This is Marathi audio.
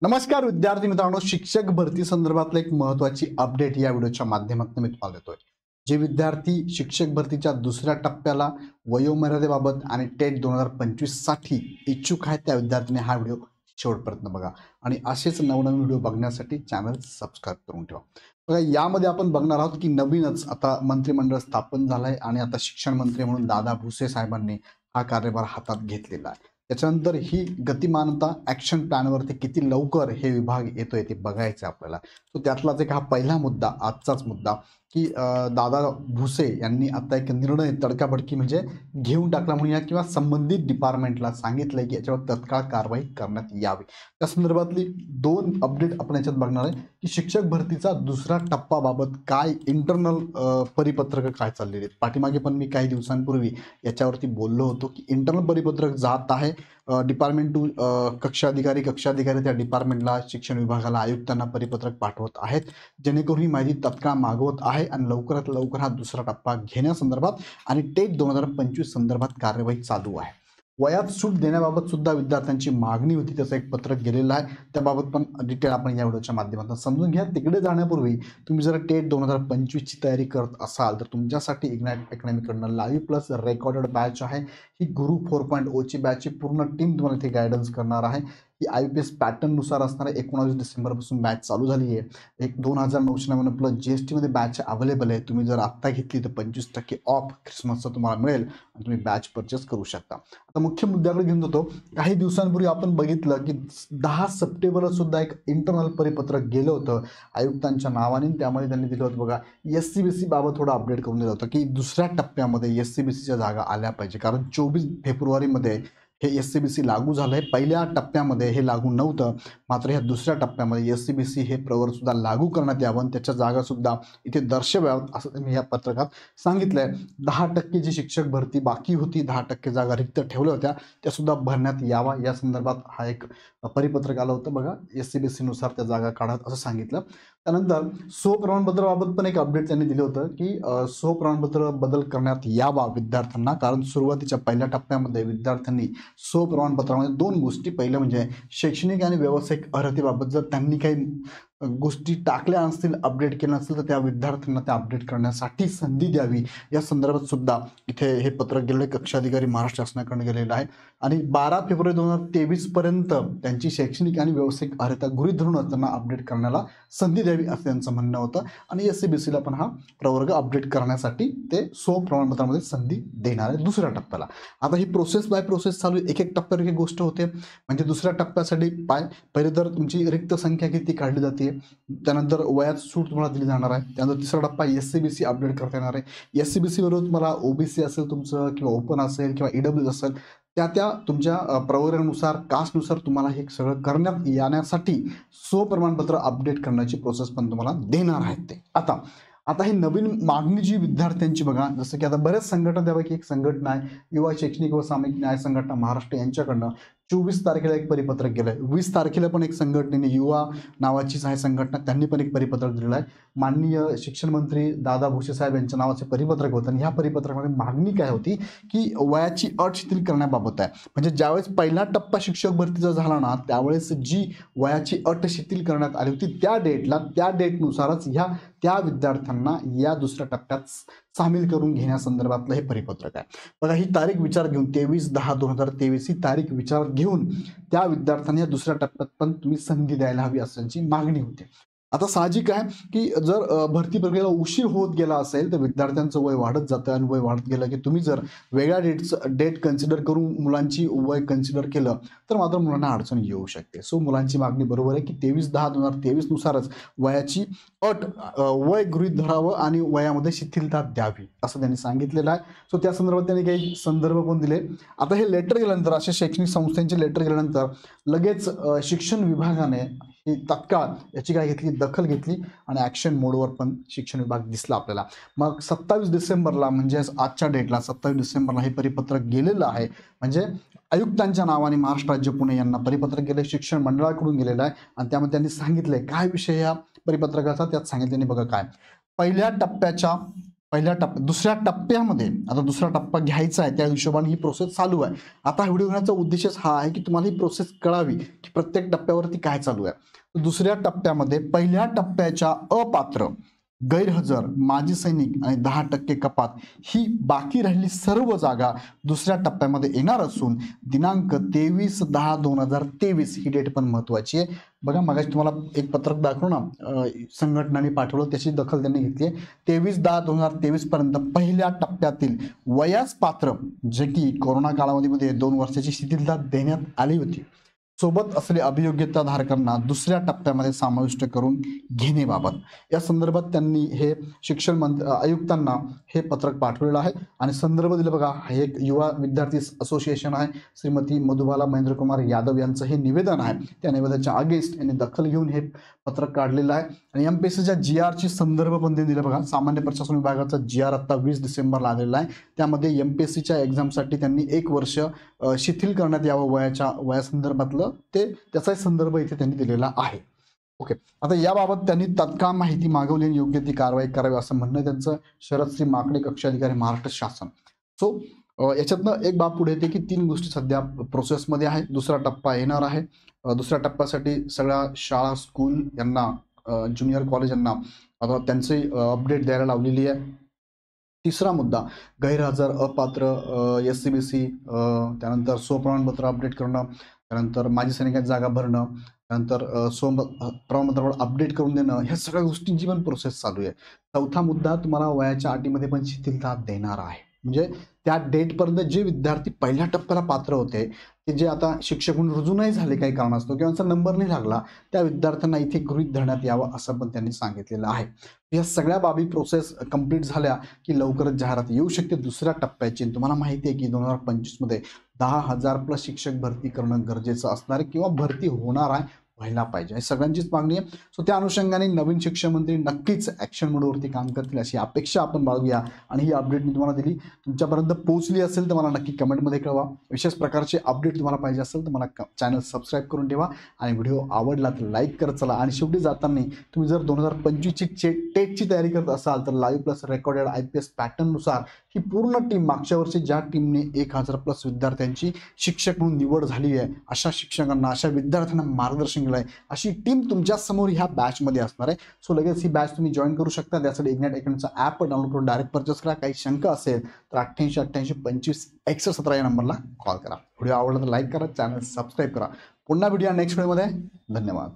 नमस्कार विद्यार्थी मित्रांनो, शिक्षक भरती संदर्भातलं एक महत्त्वाची अपडेट या व्हिडिओच्या माध्यमातून मी तुम्हाला देतोय. जे विद्यार्थी शिक्षक भरतीच्या दुसऱ्या टप्प्याला वयोमर्यादेबाबत आणि टेट 2025 साठी इच्छुक आहेत त्या विद्यार्थ्यांनी हा व्हिडिओ शेवटपर्यंत बघा आणि असेच नवनवीन व्हिडिओ बघण्यासाठी चॅनल सबस्क्राईब करून ठेवा. बघा, यामध्ये आपण बघणार आहोत की नवीनच आता मंत्रिमंडळ स्थापन झालंय आणि आता शिक्षण मंत्री म्हणून दादा भुसे साहेबांनी हा कार्यभार हातात घेतलेला आहे. त्याच्यानंतर ही गतिमानता ॲक्शन प्लॅनवरती किती लवकर हे विभाग येतोय ते बघायचं आपल्याला. सो त्यातलाच एक हा पहिला मुद्दा, आजचाच मुद्दा, की दादा भुसे यांनी आता एक निर्णय तडकाफडकी म्हणजे घेऊन टाकला म्हणूया किंवा संबंधित डिपार्टमेंटला सांगितलंय की याच्यावर तत्काळ कारवाई करण्यात यावी. त्या संदर्भातली दोन अपडेट आपण याच्यात बघणार आहे की शिक्षक भरतीचा दुसरा टप्पाबाबत काय इंटरनल परिपत्रक काय चाललेले आहेत. पाठीमागे पण मी काही दिवसांपूर्वी याच्यावरती बोललो होतो की इंटरनल परिपत्रक जात आहे डिपार्टमेंट टू कक्षाधिकारी त्या डिपार्टमेंटला, शिक्षण विभागाला, आयुक्तांना परिपत्रक पाठवत आहेत, जेणेकरून ही माहिती तत्काळ मागवत आहे आणि लवकरात लवकर हा दुसरा टप्पा घेण्यासंदर्भात आणि टेट 2025 संदर्भात कार्यवाही चालू आहे. वयात सूट देण्याबाबत सुद्धा विद्यार्थ्यांची मागणी होती, त्याचं एक पत्रक गेलेलं आहे. त्याबाबत पण डिटेल आपण या व्हिडिओच्या माध्यमातून समजून घ्या. तिकडे जाण्यापूर्वी तुम्ही जर टेट 2025 ची तयारी करत असाल तर तुमच्यासाठी इग्नाइट अकॅडमीकडनं लाईव्ह प्लस रेकॉर्डेड बॅच आहे. ही गुरु 4.0 ची बॅचची पूर्ण टीम तुम्हाला इथे गायडन्स करणार आहे. ही IPS पॅटर्ननुसार असणार आहे. 19 डिसेंबरपासून बॅच चालू झाली आहे. एक 2,999 प्लस GST मध्ये बॅच अवेलेबल आहे. तुम्ही जर आत्ता घेतली तर 25% ऑफ ख्रिसमसचं तुम्हाला मिळेल आणि तुम्ही बॅच परचेस करू शकता. आता मुख्य मुद्द्याकडे घेऊन जातो. काही दिवसांपूर्वी आपण बघितलं की 10 सप्टेंबरला सुद्धा एक इंटरनल परिपत्रक गेलं होतं आयुक्तांच्या नावाने. त्यामध्ये त्यांनी दिलं होतं बघा, SCBC बाबत थोडं अपडेट करून दिलं होतं की दुसऱ्या टप्प्यामध्ये SCBCच्या जागा आल्या पाहिजे, कारण 24 फेब्रुवारीमध्ये हे SCBC लागू झालंय. पहिल्या टप्प्यामध्ये हे लागू नव्हतं, मात्र ह्या दुसऱ्या टप्प्यामध्ये SCBC हे प्रवर सुद्धा लागू करण्यात यावं आणि त्याच्या जागा सुद्धा इथे दर्शवाव्यात असं त्यांनी या पत्रकात सांगितलंय. 10% जी शिक्षक भरती बाकी होती, 10% जागा रिक्त ठेवल्या होत्या, त्या सुद्धा भरण्यात यावा या संदर्भात हा एक परिपत्रक आलं होतं बघा. SCBC नुसार त्या जागा काढत असं सांगितलं. त्यानंतर प्रमाणपत्राबाबत पण एक अपडेट त्यांनी दिलं होतं की प्रमाणपत्र बदल करण्यात यावा विद्यार्थ्यांना, कारण सुरुवातीच्या पहिल्या टप्प्यामध्ये विद्यार्थ्यांनी प्रमाणपत्रामध्ये दोन गोष्टी, पहिलं म्हणजे शैक्षणिक आणि व्यावसायिक अर्हतेबाबत जर त्यांनी काही गोष्टी टाकल्या असतील, अपडेट केल्या असतील, तर त्या विद्यार्थ्यांना त्या अपडेट करण्यासाठी संधी द्यावी या संदर्भात सुद्धा इथे हे पत्रक गेलेलं आहे. कक्षाधिकारी महाराष्ट्र शासनाकडे गेलेलं आहे आणि 12 फेब्रुवारी 2023 पर्यंत त्यांची शैक्षणिक आणि व्यावसायिक अर्हता गृहीत धरूनच त्यांना अपडेट करण्याला संधी द्यावी असं त्यांचं म्हणणं होतं आणि SCBCला पण हा प्रवर्ग अपडेट करण्यासाठी ते प्रमाणपत्रामध्ये संधी देणार आहे दुसऱ्या टप्प्याला. आता ही प्रोसेस बाय प्रोसेस चालू आहे. एक टप्प्यावर एक गोष्ट होते. म्हणजे दुसऱ्या टप्प्यासाठी पहिले तर तुमची रिक्त संख्या किती काढली जाते, त्यानंतर वयात सूट तुम्हाला दिली जाणार आहे. त्यानंतर तिसरा टप्पा SCBC अपडेट करता येणार आहे. SCBC बरोबर तुम्हाला OBC असेल तुमचं किंवा ओपन असेल किंवा EWS असेल, त्या तुमच्या प्रवर्गानुसार, कास्टनुसार तुम्हाला हे सगळं करण्यात येण्यासाठी प्रमाणपत्र अपडेट करण्याची प्रोसेस पण तुम्हाला देणार आहेत ते. आता ही नवीन मागणी जी विद्यार्थ्यांची बघा, जसं की आता बऱ्याच संघटना, त्यापैकी एक संघटना आहे युवा शैक्षणिक व सामाजिक न्याय संघटना महाराष्ट्र, यांच्याकडनं 24 तारखेला एक परिपत्रक गेलंय. 20 तारखेला पण एक संघटनेने, युवा नावाचीच आहे संघटना, त्यांनी पण एक परिपत्रक दिलेलं आहे. माननीय शिक्षण मंत्री दादा भुसे साहेब यांच्या नावाचे परिपत्रक होतं आणि ह्या परिपत्रकामध्ये मागणी काय होती की वयाची अट शिथिल करण्याबाबत आहे. म्हणजे ज्यावेळेस पहिला टप्पा शिक्षक भरतीचा झाला ना, त्यावेळेस जी वयाची अट शिथिल करण्यात आली होती त्या डेटनुसारच त्या विद्यार्थ्यांना या दुसऱ्या टप्प्यात सामील करून घेण्यासंदर्भातलं हे परिपत्रक आहे. बघा, ही तारीख विचार घेऊन 23/10/2023 ही तारीख विचारात घेऊन त्या विद्यार्थ्यांना या दुसऱ्या टप्प्यात पण तुम्ही संधी द्यायला हवी असल्याची मागणी होती. आता साहजिक आहे की जर भरती प्रक्रियेला उशीर होत गेला असेल तर विद्यार्थ्यांचं वय वाढत जातं आणि वय वाढत गेलं की तुम्ही जर वेगळ्या डेट कन्सिडर करून मुलांची वय कन्सिडर केलं तर मात्र मुलांना अडचण येऊ शकते. सो मुलांची मागणी बरोबर आहे की 23/10/2023 नुसारच वयाची अट, वय गृहीत धरावं आणि वयामध्ये शिथिलता द्यावी असं त्यांनी सांगितलेलं आहे. सो त्या संदर्भात त्यांनी काही संदर्भ पण दिले. आता हे लेटर गेल्यानंतर, अशा शैक्षणिक संस्थांचे लेटर गेल्यानंतर लगेच शिक्षण विभागाने ही तत्काळ याची काय घेतली, दखल घेतली आणि ॲक्शन मोडवर पण शिक्षण विभाग दिसला आपल्याला. मग 27 डिसेंबरला, म्हणजे आजच्या डेटला 27 डिसेंबरला हे परिपत्रक गेलेलं आहे. म्हणजे आयुक्तांच्या नावाने महाराष्ट्र राज्य पुणे यांना परिपत्रक गेले, शिक्षण मंडळाकडून गेलेलं आहे आणि त्यामध्ये त्यांनी सांगितलंय काय विषय या परिपत्रकाचा. त्यात सांगितल्याने बघा काय, पहिल्या टप्प्याच्या दुसऱ्या टप्प्यामध्ये आता दुसरा टप्पा घ्यायचा आहे, त्या हिशोबाने ही प्रोसेस चालू आहे. आता व्हिडिओ घेण्याचा उद्देशच हा आहे की तुम्हाला ही प्रोसेस कळावी की प्रत्येक टप्प्यावरती काय चालू आहे. दुसऱ्या टप्प्यामध्ये पहिल्या टप्प्याच्या अपात्र, गैरहजर, माजी सैनिक आणि 10% कपात ही बाकी राहिलेली सर्व जागा दुसऱ्या टप्प्यामध्ये येणार असून दिनांक 23/10/2023 ही डेट पण महत्वाची आहे. बघा मगाशी तुम्हाला एक पत्रक दाखवलं ना, संघटनांनी पाठवलं, त्याची दखल त्यांनी घेतली आहे. 23/10/2023 पर्यंत पहिल्या टप्प्यातील वयास पात्र, जे की कोरोना कालावधीमध्ये 2 वर्षाची शिथिलता देण्यात आली होती, सोबत असलेल्या अभियोग्यता धारकांना दुसऱ्या टप्प्यामध्ये समाविष्ट करून घेण्याबाबत या संदर्भात त्यांनी हे शिक्षण आयुक्तांना हे पत्रक पाठवलेलं आहे. आणि संदर्भ दिलं बघा, हे एक युवा विद्यार्थी असोसिएशन आहे, श्रीमती मधुबाला महेंद्रकुमार यादव यांचं हे निवेदन आहे. त्या निवेदनाच्या अगेन्स्ट यांनी दखल घेऊन हे पत्रक काढलेलं आहे. आणि एमपीएससीच्या GR ची संदर्भ पण त्यांनी दिला बघा. सामान्य प्रशासन विभागाचा GR आता 20 डिसेंबरला आलेला आहे. त्यामध्ये एमपीएससीच्या एक्झामसाठी त्यांनी 1 वर्ष शिथिल करण्यात यावं वयासंदर्भातलं त्याचा संदर्भ इथे त्यांनी दिलेला आहे. ओके, आता याबाबत त्यांनी तत्काळ माहिती मागवली आणि योग्य ती कारवाई करावी असं म्हणणं त्यांचं. शरदश्री माकडे, कक्ष अधिकारी, महाराष्ट्र शासन. सो याच्यातनं एक बाब पुढे येते की 3 गोष्टी सध्या प्रोसेसमध्ये आहे. दुसरा टप्पा येणार आहे. दुसऱ्या टप्प्यासाठी सगळ्या शाळा, स्कूल यांना, ज्युनियर कॉलेज यांना आता त्यांची अपडेट द्यायला लावलेली आहे. तिसरा मुद्दा, गैरहजर, अपात्र, SCBC, त्यानंतर स्वप्रमाणपत्र अपडेट करणं, त्यानंतर माजी सैनिकांची जागा भरणं, त्यानंतर प्रमाणपत्रावर अपडेट करून देणं, ह्या सगळ्या गोष्टींची पण प्रोसेस चालू आहे. चौथा मुद्दा, तुम्हाला वयाच्या अटीमध्ये पण शिथिलता देणार आहे. म्हणजे त्या डेटपर्यंत जे विद्यार्थी पहिल्या टप्प्याला पात्र होते, ते जे आता शिक्षक म्हणून रुजू नाही झाले काही कारणास्तव किंवा त्यांचा नंबर नाही लागला, त्या विद्यार्थ्यांना इथे गृहीत धरण्यात यावं असं पण त्यांनी सांगितलेलं आहे. या सगळ्या बाबी प्रोसेस कंप्लीट झाल्या की लवकरच जाहिरात येऊ शकते दुसऱ्या टप्प्याची. तुम्हाला माहिती आहे की 2025 मध्ये 10,000+ शिक्षक भरती करणं गरजेचं असणार आहे किंवा भरती होणार आहे, व्हायला पाहिजे, ही सगळ्यांचीच मागणी आहे. सो त्या अनुषंगाने नवीन शिक्षण मंत्री नक्कीच ॲक्शन मोडवरती काम करतील अशी अपेक्षा आपण बाळगूया. आणि ही अपडेट मी तुम्हाला दिली, तुमच्यापर्यंत पोहोचली असेल तर मला नक्की कमेंटमध्ये कळवा. विशेष प्रकारचे अपडेट तुम्हाला पाहिजे असेल तर मला चॅनल सबस्क्राईब करून ठेवा आणि व्हिडिओ आवडला तर लाईक करत चला. आणि शेवटी जाताना तुम्ही जर 2025ची टेटची तयारी करत असाल तर लाईव्ह प्लस रेकॉर्डेड IPS पॅटर्ननुसार ही पूर्ण टीम, मागच्या वर्षी ज्या टीमने 1000+ विद्यार्थ्यांची शिक्षक म्हणून निवड झाली आहे, अशा शिक्षकांना, अशा विद्यार्थ्यांना मार्गदर्शन केलं आहे, अशी टीम तुमच्या समोर ह्या बॅचमध्ये असणार आहे. सो लगेच ही बॅच तुम्ही जॉईन करू शकता. त्यासाठी इग्नाइट अकॅडमीचा ॲप डाउनलोड करून डायरेक्ट परचेस करा. काही शंका असेल तर 8888256117 या नंबरला कॉल करा. व्हिडिओ आवडला तर लाईक करा, चॅनल सबस्क्राईब करा. पुन्हा व्हिडिओ नेक्स्ट व्हिडिओमध्ये. धन्यवाद.